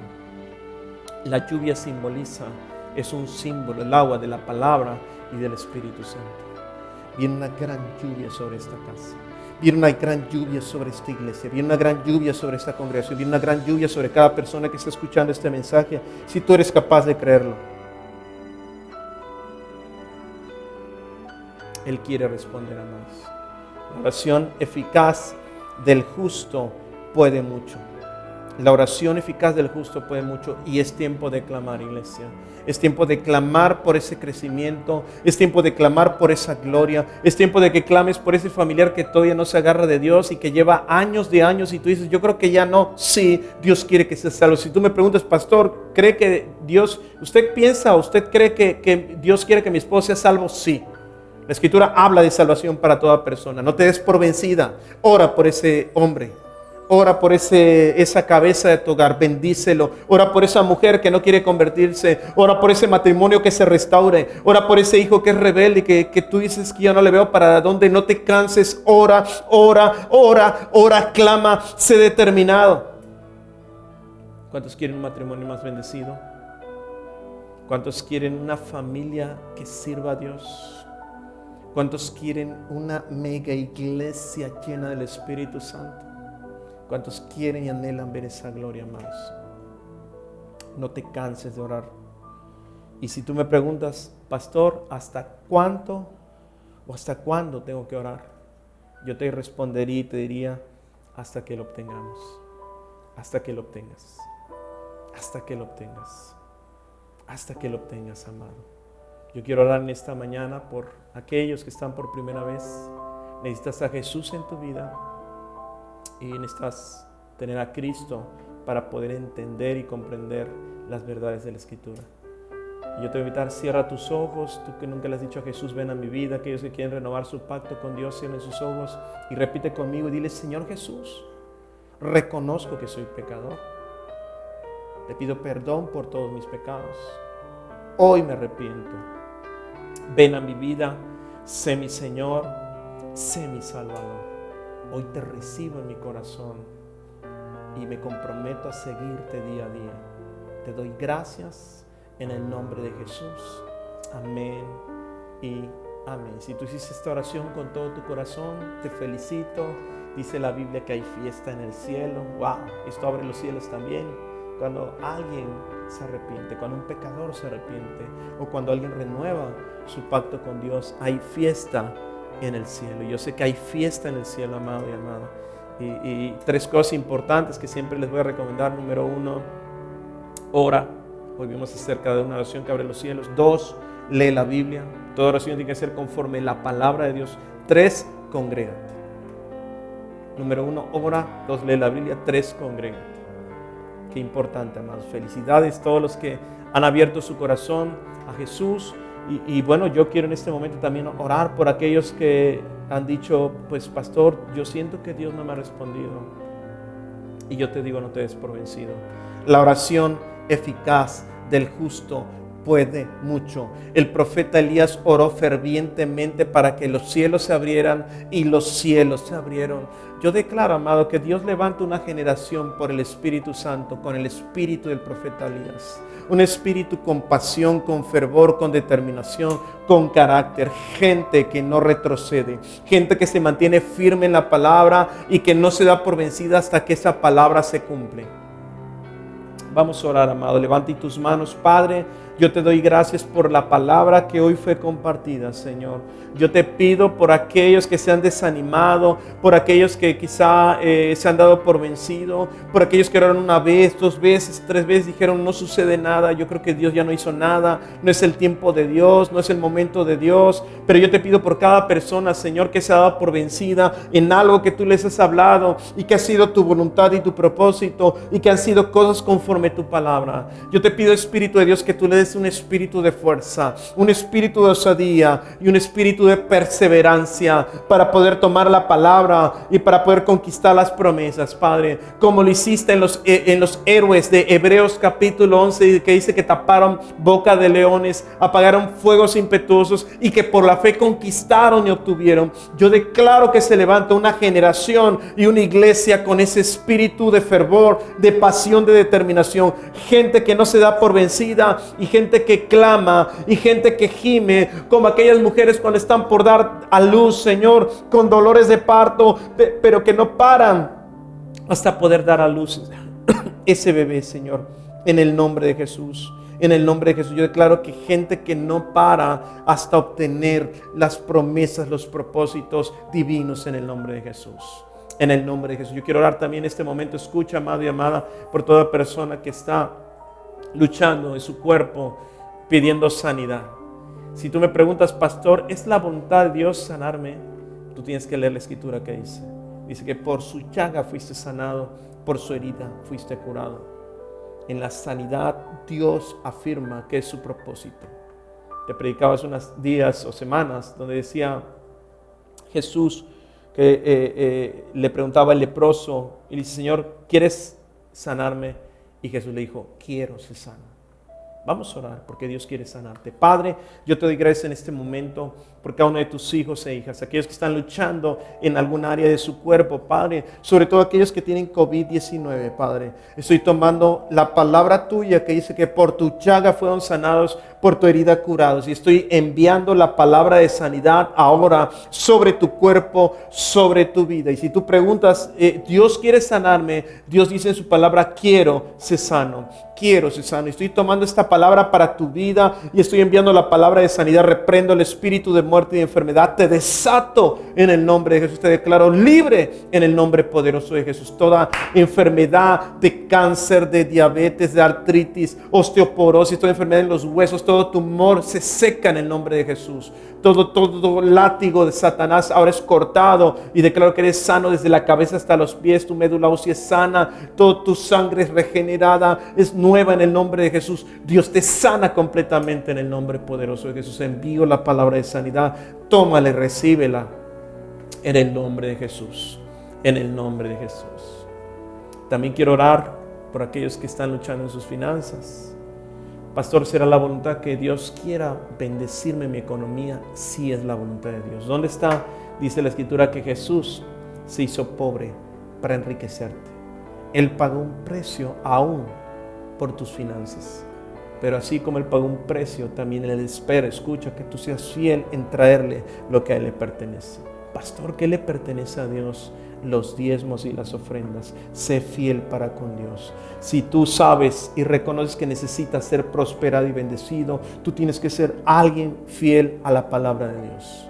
La lluvia simboliza, es un símbolo, el agua de la palabra y del Espíritu Santo. Viene una gran lluvia sobre esta casa. Viene una gran lluvia sobre esta iglesia. Viene una gran lluvia sobre esta congregación. Viene una gran lluvia sobre cada persona que está escuchando este mensaje, si tú eres capaz de creerlo. Él quiere responder a más. La oración eficaz del justo puede mucho. La oración eficaz del justo puede mucho. Y es tiempo de clamar, iglesia. Es tiempo de clamar por ese crecimiento. Es tiempo de clamar por esa gloria. Es tiempo de que clames por ese familiar que todavía no se agarra de Dios y que lleva años de años y tú dices, yo creo que ya no. Sí, Dios quiere que seas salvo. Si tú me preguntas, pastor, ¿cree que Dios, usted piensa, usted cree que Dios quiere que mi esposo sea salvo? Sí. La Escritura habla de salvación para toda persona. No te des por vencida. Ora por ese hombre. Ora por esa cabeza de tu hogar, bendícelo. Ora por esa mujer que no quiere convertirse. Ora por ese matrimonio que se restaure. Ora por ese hijo que es rebelde y que tú dices que yo no le veo para dónde. No te canses. Ora, ora, ora, ora, clama, sé determinado. ¿Cuántos quieren un matrimonio más bendecido? ¿Cuántos quieren una familia que sirva a Dios? ¿Cuántos quieren una mega iglesia llena del Espíritu Santo? ¿Cuántos quieren y anhelan ver esa gloria más? No te canses de orar. Y si tú me preguntas, pastor, ¿hasta cuánto o hasta cuándo tengo que orar? Yo te respondería y te diría, hasta que lo obtengamos. Hasta que lo obtengas. Hasta que lo obtengas. Hasta que lo obtengas, amado. Yo quiero orar en esta mañana por aquellos que están por primera vez. Necesitas a Jesús en tu vida. Y necesitas tener a Cristo para poder entender y comprender las verdades de la Escritura. Y yo te voy a invitar, cierra tus ojos, tú que nunca le has dicho a Jesús, ven a mi vida. Aquellos que quieren renovar su pacto con Dios, cierren sus ojos y repite conmigo y dile, Señor Jesús, reconozco que soy pecador. Te pido perdón por todos mis pecados. Hoy me arrepiento. Ven a mi vida, sé mi Señor, sé mi Salvador. Hoy te recibo en mi corazón y me comprometo a seguirte día a día. Te doy gracias en el nombre de Jesús. Amén y amén. Si tú hiciste esta oración con todo tu corazón, te felicito. Dice la Biblia que hay fiesta en el cielo. ¡Wow! Esto abre los cielos también. Cuando alguien se arrepiente, cuando un pecador se arrepiente o cuando alguien renueva su pacto con Dios, hay fiesta en el cielo. Yo sé que hay fiesta en el cielo, amado y amada. Y tres cosas importantes que siempre les voy a recomendar. Número 1, ora. Hoy vimos acerca de una oración que abre los cielos. 2, lee la Biblia. Toda oración tiene que ser conforme la palabra de Dios. 3, congrégate. Número 1, ora. 2, lee la Biblia. 3, congrégate. Qué importante, amados. Felicidades a todos los que han abierto su corazón a Jesús. Y bueno, yo quiero en este momento también orar por aquellos que han dicho, pues pastor, yo siento que Dios no me ha respondido. Y yo te digo, no te des por vencido. La oración eficaz del justo puede mucho. El profeta Elías oró fervientemente para que los cielos se abrieran y los cielos se abrieron. Yo declaro, amado, que Dios levanta una generación por el Espíritu Santo, con el espíritu del profeta Elías. Un espíritu con pasión, con fervor, con determinación, con carácter. Gente que no retrocede. Gente que se mantiene firme en la palabra y que no se da por vencida hasta que esa palabra se cumple. Vamos a orar, amado. Levanta tus manos, Padre. Yo te doy gracias por la palabra que hoy fue compartida, Señor. Yo te pido por aquellos que se han desanimado, por aquellos que quizá se han dado por vencido, por aquellos que oraron una vez, 2 veces, 3 veces, dijeron no sucede nada. Yo creo que Dios ya no hizo nada, no es el tiempo de Dios, no es el momento de Dios. Pero yo te pido por cada persona, Señor, que se ha dado por vencida en algo que tú les has hablado y que ha sido tu voluntad y tu propósito y que han sido cosas conforme a tu palabra. Yo te pido, Espíritu de Dios, que tú le des un espíritu de fuerza, un espíritu de osadía y un espíritu de perseverancia para poder tomar la palabra y para poder conquistar las promesas, Padre, como lo hiciste en los héroes de Hebreos capítulo 11, que dice que taparon boca de leones, apagaron fuegos impetuosos y que por la fe conquistaron y obtuvieron. Yo declaro que se levanta una generación y una iglesia con ese espíritu de fervor, de pasión, de determinación, gente que no se da por vencida y gente que clama y gente que gime, como aquellas mujeres cuando están por dar a luz, Señor, con dolores de parto, pero que no paran hasta poder dar a luz ese bebé, Señor, en el nombre de Jesús. En el nombre de Jesús, yo declaro que gente que no para hasta obtener las promesas, los propósitos divinos en el nombre de Jesús. En el nombre de Jesús. Yo quiero orar también en este momento. Escucha, amado y amada, por toda persona que está luchando en su cuerpo, pidiendo sanidad. Si tú me preguntas, pastor, ¿es la voluntad de Dios sanarme? Tú tienes que leer la escritura que dice. Dice que por su llaga fuiste sanado, por su herida fuiste curado. En la sanidad Dios afirma que es su propósito. te predicaba hace unos días o semanas, donde decía Jesús que le preguntaba al leproso y le dice, Señor, ¿quieres sanarme? Y Jesús le dijo, quiero ser sano. Vamos a orar porque Dios quiere sanarte. Padre, yo te doy gracias en este momento por cada uno de tus hijos e hijas, aquellos que están luchando en algún área de su cuerpo, Padre, sobre todo aquellos que tienen COVID-19, Padre. Estoy tomando la palabra tuya que dice que por tu llaga fueron sanados, por tu herida curados, y estoy enviando la palabra de sanidad ahora sobre tu cuerpo, sobre tu vida. Y si tú preguntas, Dios quiere sanarme, Dios dice en su palabra, quiero ser sano. Quiero ser sano. Estoy tomando esta palabra para tu vida y estoy enviando la palabra de sanidad. Reprendo el espíritu de muerte y de enfermedad. Te desato en el nombre de Jesús. Te declaro libre en el nombre poderoso de Jesús. Toda enfermedad de cáncer, de diabetes, de artritis, osteoporosis, toda enfermedad en los huesos, todo tumor se seca en el nombre de Jesús. Todo látigo de Satanás ahora es cortado y declaro que eres sano desde la cabeza hasta los pies. Tu médula ósea es sana, toda tu sangre es regenerada, es nueva en el nombre de Jesús. Dios te sana completamente en el nombre poderoso de Jesús. Envío la palabra de sanidad, tómala y recíbela en el nombre de Jesús, en el nombre de Jesús. También quiero orar por aquellos que están luchando en sus finanzas. Pastor, ¿será la voluntad que Dios quiera bendecirme en mi economía? Sí, es la voluntad de Dios. ¿Dónde está? Dice la Escritura que Jesús se hizo pobre para enriquecerte. Él pagó un precio aún por tus finanzas. Pero así como Él pagó un precio, también Él espera, escucha, que tú seas fiel en traerle lo que a Él le pertenece. Pastor, ¿qué le pertenece a Dios? Los diezmos y las ofrendas. Sé fiel para con Dios. Si tú sabes y reconoces que necesitas ser prosperado y bendecido, tú tienes que ser alguien fiel a la palabra de Dios.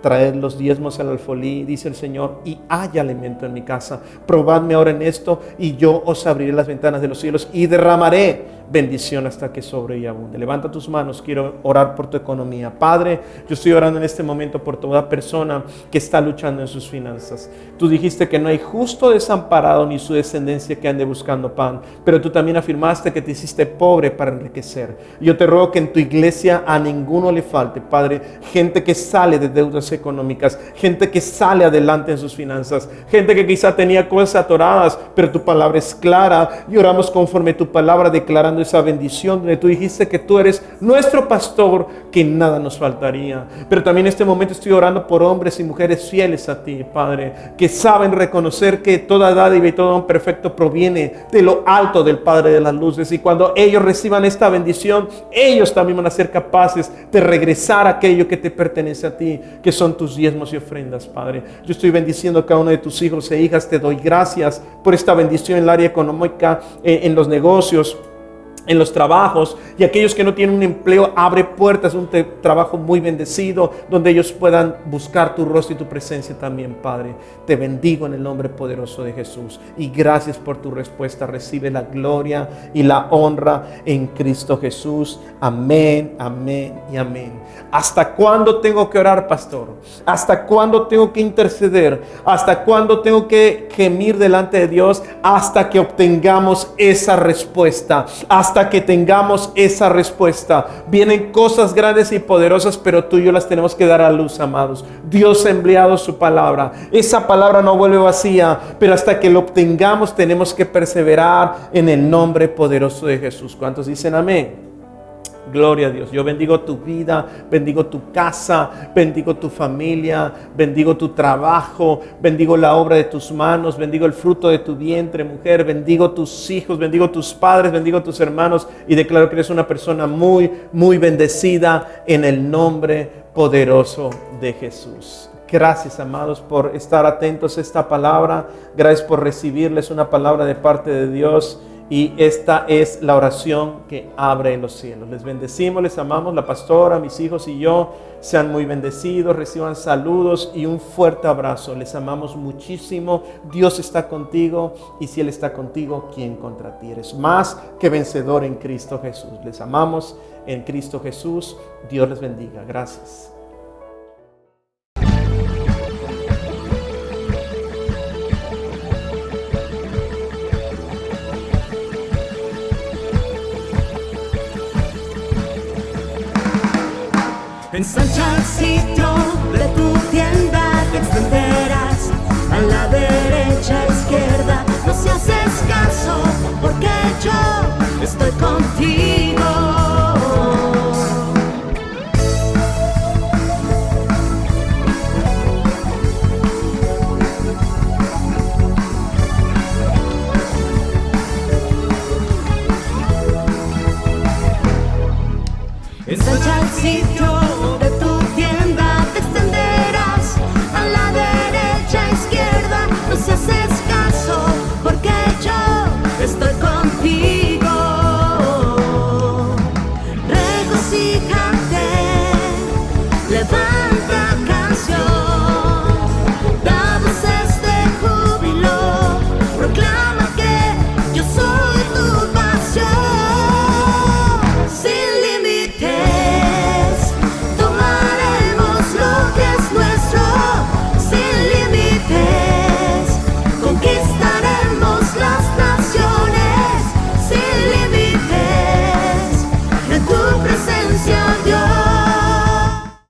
Traed los diezmos al alfolí, dice el Señor, y haya alimento en mi casa. Probadme ahora en esto y yo os abriré las ventanas de los cielos y derramaré bendición hasta que sobre y abunde. Levanta tus manos, quiero orar por tu economía. Padre, yo estoy orando en este momento por toda persona que está luchando en sus finanzas. Tú dijiste que no hay justo desamparado ni su descendencia que ande buscando pan, pero tú también afirmaste que te hiciste pobre para enriquecer. Yo te ruego que en tu iglesia a ninguno le falte, Padre, gente que sale de deudas económicas, gente que sale adelante en sus finanzas, gente que quizá tenía cosas atoradas, pero tu palabra es clara y oramos conforme tu palabra, declarando esa bendición donde tú dijiste que tú eres nuestro pastor, que nada nos faltaría. Pero también en este momento estoy orando por hombres y mujeres fieles a ti, Padre, que saben reconocer que toda dádiva y todo don perfecto proviene de lo alto del Padre de las luces, y cuando ellos reciban esta bendición, ellos también van a ser capaces de regresar aquello que te pertenece a ti, que son tus diezmos y ofrendas, Padre. Yo estoy bendiciendo a cada uno de tus hijos e hijas. Te doy gracias por esta bendición en el área económica, en los negocios, en los trabajos, y aquellos que no tienen un empleo, abre puertas, un trabajo muy bendecido donde ellos puedan buscar tu rostro y tu presencia también, Padre. Te bendigo en el nombre poderoso de Jesús y gracias por tu respuesta. Recibe la gloria y la honra en Cristo Jesús. Amén, amén y amén. ¿Hasta cuándo tengo que orar, pastor? ¿Hasta cuándo tengo que interceder? ¿Hasta cuándo tengo que gemir delante de Dios? Hasta que obtengamos esa respuesta. Hasta que tengamos esa respuesta. Vienen cosas grandes y poderosas, pero tú y yo las tenemos que dar a luz, amados. Dios ha enviado su palabra. Esa palabra no vuelve vacía, pero hasta que lo obtengamos tenemos que perseverar en el nombre poderoso de Jesús. ¿Cuántos dicen amén? Gloria a Dios. Yo bendigo tu vida, bendigo tu casa, bendigo tu familia, bendigo tu trabajo, bendigo la obra de tus manos, bendigo el fruto de tu vientre, mujer, bendigo tus hijos, bendigo tus padres, bendigo tus hermanos y declaro que eres una persona muy, muy bendecida en el nombre poderoso de Jesús. Gracias, amados, por estar atentos a esta palabra. Gracias por recibirles una palabra de parte de Dios. Y esta es la oración que abre los cielos. Les bendecimos, les amamos, la pastora, mis hijos y yo. Sean muy bendecidos, reciban saludos y un fuerte abrazo. Les amamos muchísimo. Dios está contigo y si Él está contigo, ¿quién contra ti? Eres más que vencedor en Cristo Jesús. Les amamos en Cristo Jesús. Dios les bendiga. Gracias. sunshine, see